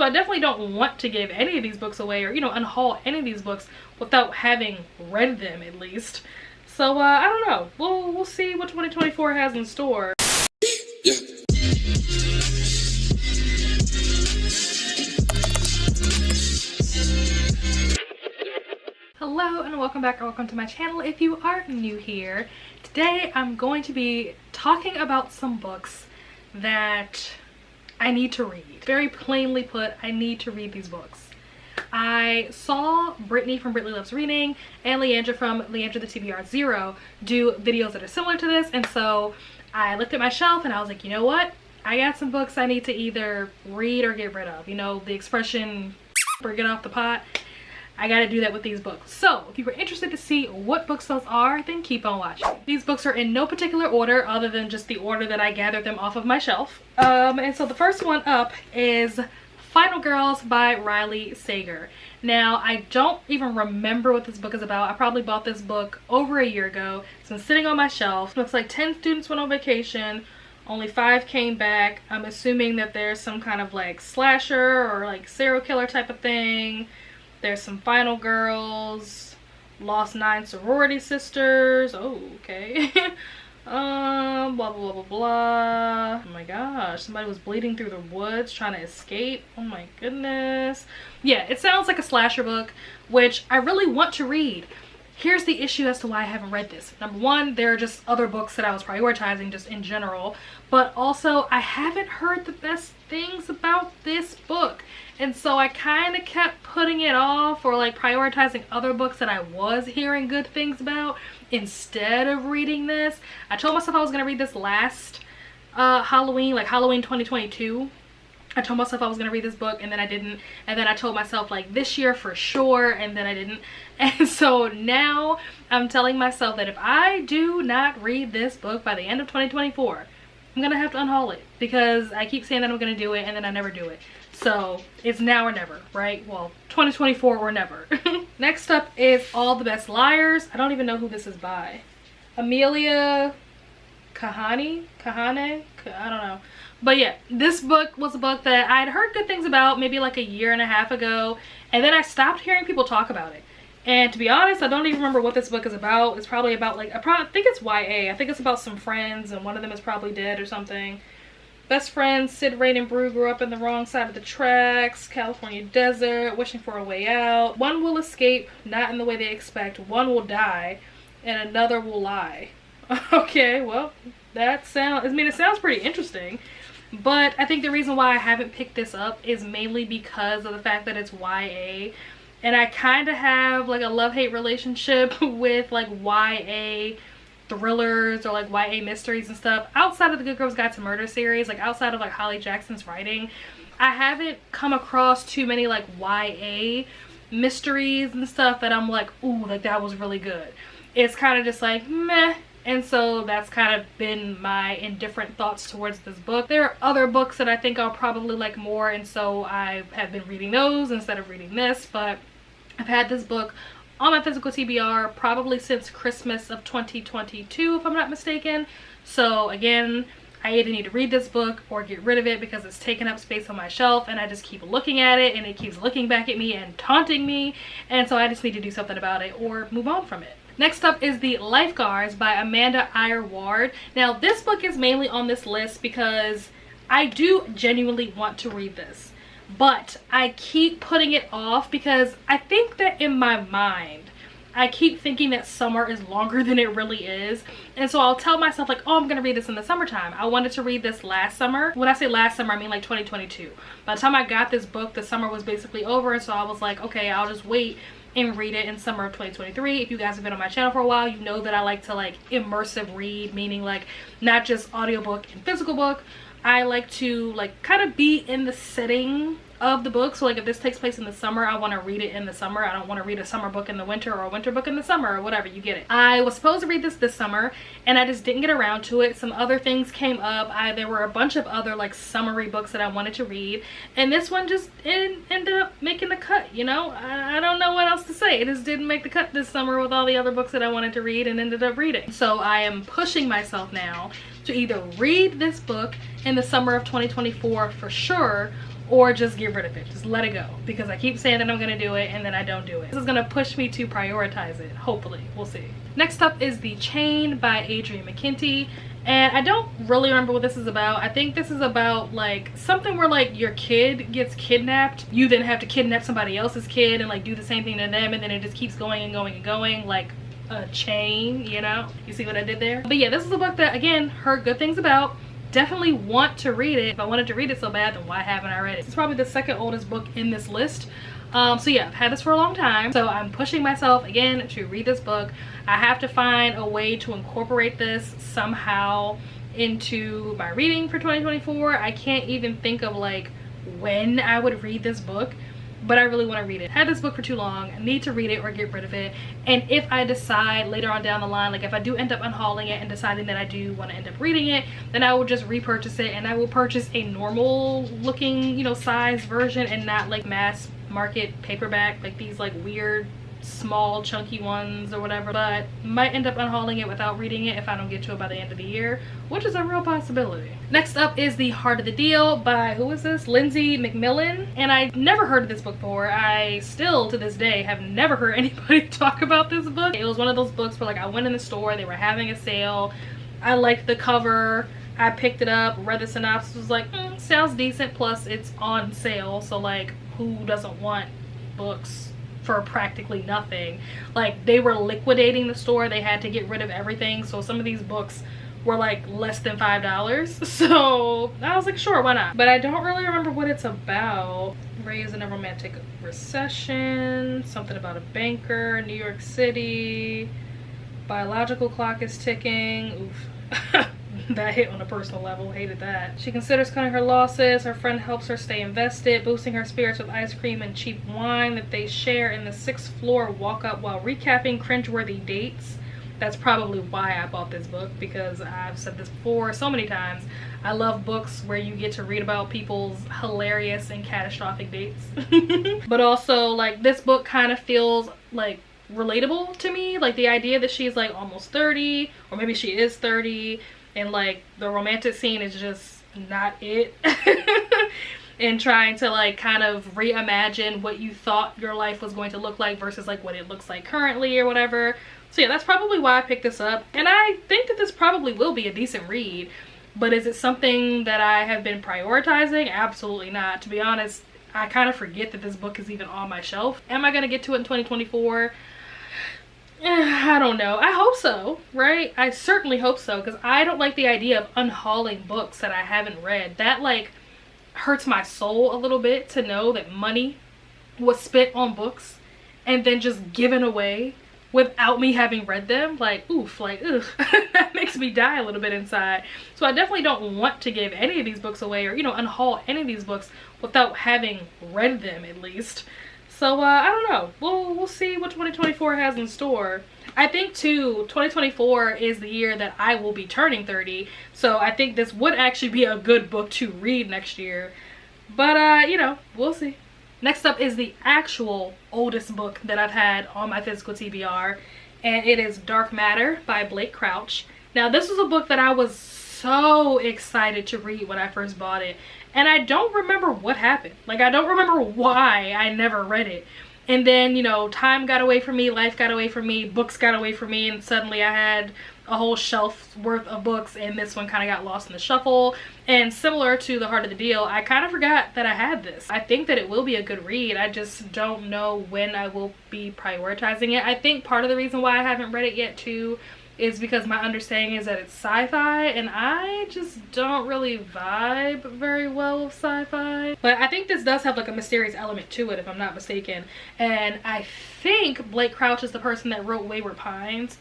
So I definitely don't want to give any of these books away, or, you know, unhaul any of these books without having read them at least. So I don't know. We'll see what 2024 has in store. Yeah. Hello and welcome back, or welcome to my channel if you are new here. Today I'm going to be talking about some books that I need to read. Very plainly put, I need to read these books. I saw Brittany from Brittany Loves Reading and Leandra from Leandra the TBR 0 do videos that are similar to this, and so I looked at my shelf and I was like, you know what? I got some books I need to either read or get rid of. You know, the expression, or get off the pot. I gotta do that with these books. So if you were interested to see what books those are, then keep on watching. These books are in no particular order other than just the order that I gathered them off of my shelf. And so the first one up is Final Girls by Riley Sager. Now, I don't even remember what this book is about. I probably bought this book over a year ago. It's been sitting on my shelf. Looks like 10 students went on vacation. Only 5 came back. I'm assuming that there's some kind of like slasher or like serial killer type of thing. There's some final girls, lost 9 sorority sisters. Oh, okay. Blah, blah, blah, blah, blah. Oh my gosh, somebody was bleeding through the woods trying to escape. Oh my goodness. Yeah, it sounds like a slasher book, which I really want to read. Here's the issue as to why I haven't read this. Number one, there are just other books that I was prioritizing just in general, but also I haven't heard the best things about this book. And so I kind of kept putting it off, or like prioritizing other books that I was hearing good things about instead of reading this. I told myself I was going to read this last Halloween, like Halloween 2022. I told myself I was going to read this book and then I didn't. And then I told myself like this year for sure, and then I didn't. And so now I'm telling myself that if I do not read this book by the end of 2024, I'm going to have to unhaul it, because I keep saying that I'm going to do it and then I never do it. So it's now or never, right? Well, 2024 or never. Next up is All the Best Liars. I don't even know who this is by. Amelia Kahane? I don't know. But yeah, this book was a book that I'd heard good things about maybe like a year and a half ago, and then I stopped hearing people talk about it. And to be honest, I don't even remember what this book is about. It's probably about like, I think it's YA. I think it's about some friends and one of them is probably dead or something. Best friends, Sid, Rain, and Brew grew up in the wrong side of the tracks. California desert, wishing for a way out. One will escape, not in the way they expect. One will die, and another will lie. Okay, well, it sounds pretty interesting. But I think the reason why I haven't picked this up is mainly because of the fact that it's YA. And I kind of have like a love-hate relationship with like YA thrillers or like YA mysteries and stuff. Outside of the Good Girls Guide to Murder series, like outside of like Holly Jackson's writing, I haven't come across too many like YA mysteries and stuff that I'm like, ooh, like that was really good. It's kind of just like meh. And so that's kind of been my indifferent thoughts towards this book. There are other books that I think I'll probably like more, and so I have been reading those instead of reading this. But I've had this book on my physical TBR probably since Christmas of 2022, if I'm not mistaken. So again, I either need to read this book or get rid of it because it's taking up space on my shelf and I just keep looking at it and it keeps looking back at me and taunting me. And so I just need to do something about it or move on from it. Next up is The Lifeguards by Amanda Iyer Ward. Now this book is mainly on this list because I do genuinely want to read this, but I keep putting it off because I think that in my mind I keep thinking that summer is longer than it really is. And so I'll tell myself like, oh, I'm gonna read this in the summertime. I wanted to read this last summer. When I say last summer, I mean like 2022. By the time I got this book, the summer was basically over, and so I was like, okay, I'll just wait and read it in summer of 2023. If you guys have been on my channel for a while, you know that I like to like immersive read, meaning like not just audiobook and physical book. I like to like kind of be in the setting of the book. So like if this takes place in the summer, I want to read it in the summer. I don't want to read a summer book in the winter or a winter book in the summer or whatever, you get it. I was supposed to read this summer and I just didn't get around to it. Some other things came up. There were a bunch of other like summery books that I wanted to read, and this one just ended up making the cut, you know. I don't know what else to say. It just didn't make the cut this summer with all the other books that I wanted to read and ended up reading. So I am pushing myself now to either read this book in the summer of 2024 for sure, or just get rid of it. Just let it go, because I keep saying that I'm gonna do it and then I don't do it. This is gonna push me to prioritize it, hopefully. We'll see. Next up is The Chain by Adrienne McKenty. And I don't really remember what this is about. I think this is about like something where like your kid gets kidnapped. You then have to kidnap somebody else's kid and like do the same thing to them, and then it just keeps going and going and going, like a chain, you know? You see what I did there? But yeah, this is a book that, again, heard good things about. Definitely want to read it. If I wanted to read it so bad, then why haven't I read it? It's probably the second oldest book in this list. So yeah, I've had this for a long time, so I'm pushing myself again to read this book. I have to find a way to incorporate this somehow into my reading for 2024. I can't even think of like when I would read this book, but I really want to read it. I had this book for too long. I need to read it or get rid of it. And if I decide later on down the line, like if I do end up unhauling it and deciding that I do want to end up reading it, then I will just repurchase it, and I will purchase a normal looking, you know, size version, and not like mass market paperback, like these like weird small chunky ones or whatever. But might end up unhauling it without reading it if I don't get to it by the end of the year, which is a real possibility. Next up is The Heart of the Deal by, who is this? Lindsay McMillan. And I never heard of this book before. I still to this day have never heard anybody talk about this book. It was one of those books where like I went in the store, they were having a sale, I liked the cover, I picked it up, read the synopsis, was like, sounds decent, plus it's on sale, so like who doesn't want books for practically nothing? Like they were liquidating the store, they had to get rid of everything, so some of these books were like less than $5, so I was like, sure, why not? But I don't really remember what it's about. Raised in a romantic recession, something about a banker, New York City, biological clock is ticking. Oof. That hit on a personal level, hated that. She considers cutting her losses. Her friend helps her stay invested, boosting her spirits with ice cream and cheap wine that they share in the 6th floor walk-up while recapping cringeworthy dates. That's probably why I bought this book, because I've said this before so many times. I love books where you get to read about people's hilarious and catastrophic dates. But also, like, this book kind of feels like relatable to me. Like the idea that she's like almost 30, or maybe she is 30, and like the romantic scene is just not it. And trying to like kind of reimagine what you thought your life was going to look like versus like what it looks like currently or whatever. So yeah, that's probably why I picked this up, and I think that this probably will be a decent read. But is it something that I have been prioritizing? Absolutely not. To be honest, I kind of forget that this book is even on my shelf. Am I gonna get to it in 2024? I don't know. I hope so, right? I certainly hope so, because I don't like the idea of unhauling books that I haven't read. That like hurts my soul a little bit, to know that money was spent on books and then just given away without me having read them. Like, oof, like, ugh. That makes me die a little bit inside. So I definitely don't want to give any of these books away, or, you know, unhaul any of these books without having read them at least. So I don't know. We'll see what 2024 has in store. I think too, 2024 is the year that I will be turning 30. So I think this would actually be a good book to read next year. But you know, we'll see. Next up is the actual oldest book that I've had on my physical TBR, and it is Dark Matter by Blake Crouch. Now this was a book that I was so excited to read when I first bought it, and I don't remember what happened. Like, I don't remember why I never read it. And then, you know, time got away from me, life got away from me, books got away from me, and suddenly I had a whole shelf worth of books, and this one kind of got lost in the shuffle. And similar to The Heart of the Deal, I kind of forgot that I had this. I think that it will be a good read. I just don't know when I will be prioritizing it. I think part of the reason why I haven't read it yet too is because my understanding is that it's sci-fi, and I just don't really vibe very well with sci-fi. But I think this does have like a mysterious element to it, if I'm not mistaken. And I think Blake Crouch is the person that wrote Wayward Pines,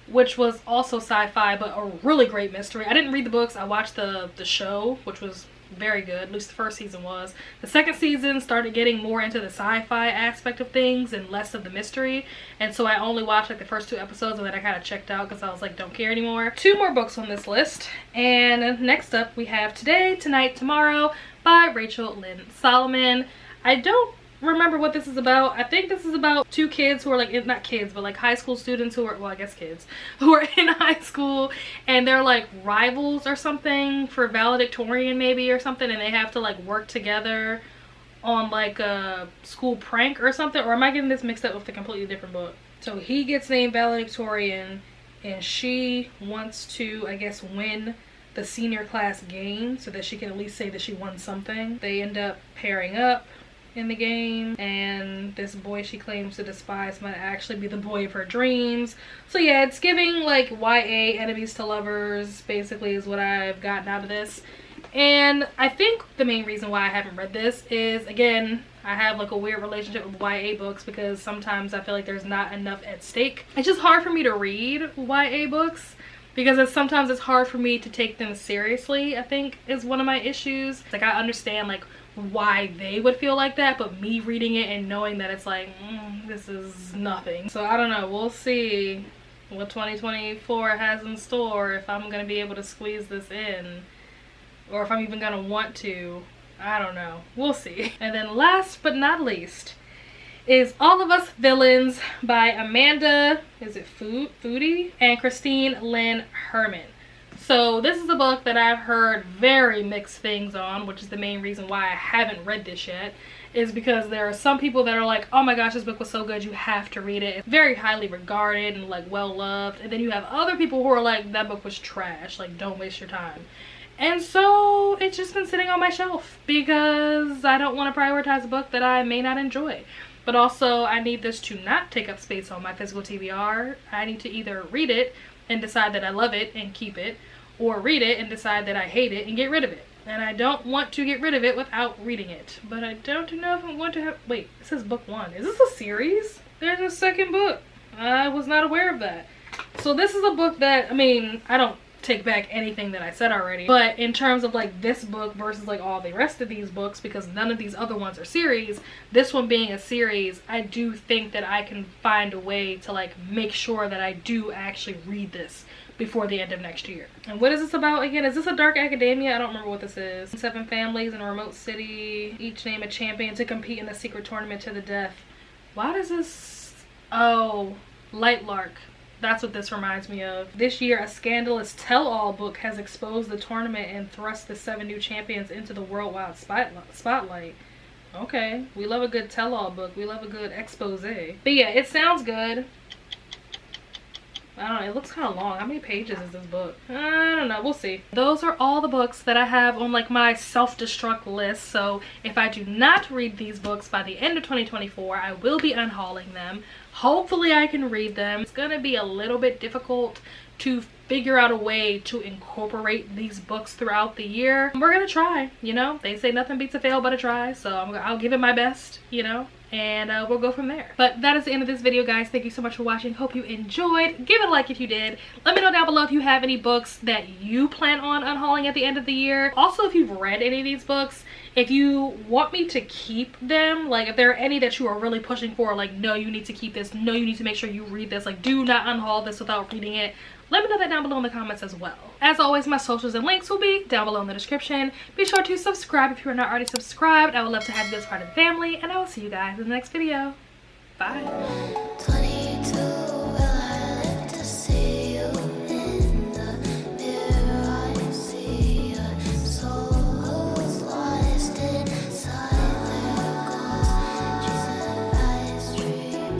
which was also sci-fi, but a really great mystery. I didn't read the books. I watched the show, which was very good. At least the first season was. The second season started getting more into the sci-fi aspect of things and less of the mystery, and so I only watched like the first 2 episodes, and then I kind of checked out because I was like, don't care anymore. 2 more books on this list, and next up we have Today, Tonight, Tomorrow by Rachel Lynn Solomon. I don't remember what this is about. I think this is about 2 kids who are like, not kids, but like high school students who are, well, I guess kids who are in high school, and they're like rivals or something for valedictorian maybe or something, and they have to like work together on like a school prank or something, or am I getting this mixed up with a completely different book? So he gets named valedictorian and she wants to, I guess, win the senior class game so that she can at least say that she won something. They end up pairing up in the game, and this boy she claims to despise might actually be the boy of her dreams. So yeah, it's giving like YA enemies to lovers basically is what I've gotten out of this. And I think the main reason why I haven't read this is, again, I have like a weird relationship with YA books because sometimes I feel like there's not enough at stake. It's just hard for me to read YA books because sometimes it's hard for me to take them seriously, I think is one of my issues. Like, I understand like why they would feel like that, but me reading it and knowing that it's like, this is nothing. So I don't know, we'll see what 2024 has in store, if I'm gonna be able to squeeze this in, or if I'm even gonna want to. I don't know, we'll see. And then last but not least is All of Us Villains by Amanda, is it Foodie? And Christine Lynn Herman. So this is a book that I've heard very mixed things on, which is the main reason why I haven't read this yet, is because there are some people that are like, oh my gosh, this book was so good, you have to read it. It's very highly regarded and like well loved. And then you have other people who are like, that book was trash, like don't waste your time. And so it's just been sitting on my shelf because I don't want to prioritize a book that I may not enjoy. But also I need this to not take up space on my physical TBR. I need to either read it and decide that I love it and keep it, or read it and decide that I hate it and get rid of it. And I don't want to get rid of it without reading it. But I don't know if I'm going to have, wait, it says book 1. Is this a series? There's a second book. I was not aware of that. So this is a book that, I mean, I don't take back anything that I said already, but in terms of like this book versus like all the rest of these books, because none of these other ones are series, this one being a series, I do think that I can find a way to like make sure that I do actually read this before the end of next year. And what is this about again? Is this a dark academia? I don't remember what this is. 7 families in a remote city, each name a champion to compete in the secret tournament to the death. Why does this, oh, Lightlark. That's what this reminds me of. This year, a scandalous tell-all book has exposed the tournament and thrust the 7 new champions into the worldwide spotlight. Okay, we love a good tell-all book. We love a good expose. But yeah, it sounds good. I don't know, it looks kind of long. How many pages is this book? I don't know, we'll see. Those are all the books that I have on like my self-destruct list. So if I do not read these books by the end of 2024, I will be unhauling them. Hopefully I can read them. It's gonna be a little bit difficult to figure out a way to incorporate these books throughout the year. We're gonna try, you know? They say nothing beats a fail but a try, so I'll give it my best, you know? And we'll go from there. But that is the end of this video, guys. Thank you so much for watching. Hope you enjoyed. Give it a like if you did. Let me know down below if you have any books that you plan on unhauling at the end of the year. Also, if you've read any of these books, if you want me to keep them, like if there are any that you are really pushing for, like no, you need to keep this, no, you need to make sure you read this, like do not unhaul this without reading it, let me know that down below in the comments as well. As always, my socials and links will be down below in the description. Be sure to subscribe if you are not already subscribed. I would love to have you as part of the family, and I will see you guys in the next video. Bye.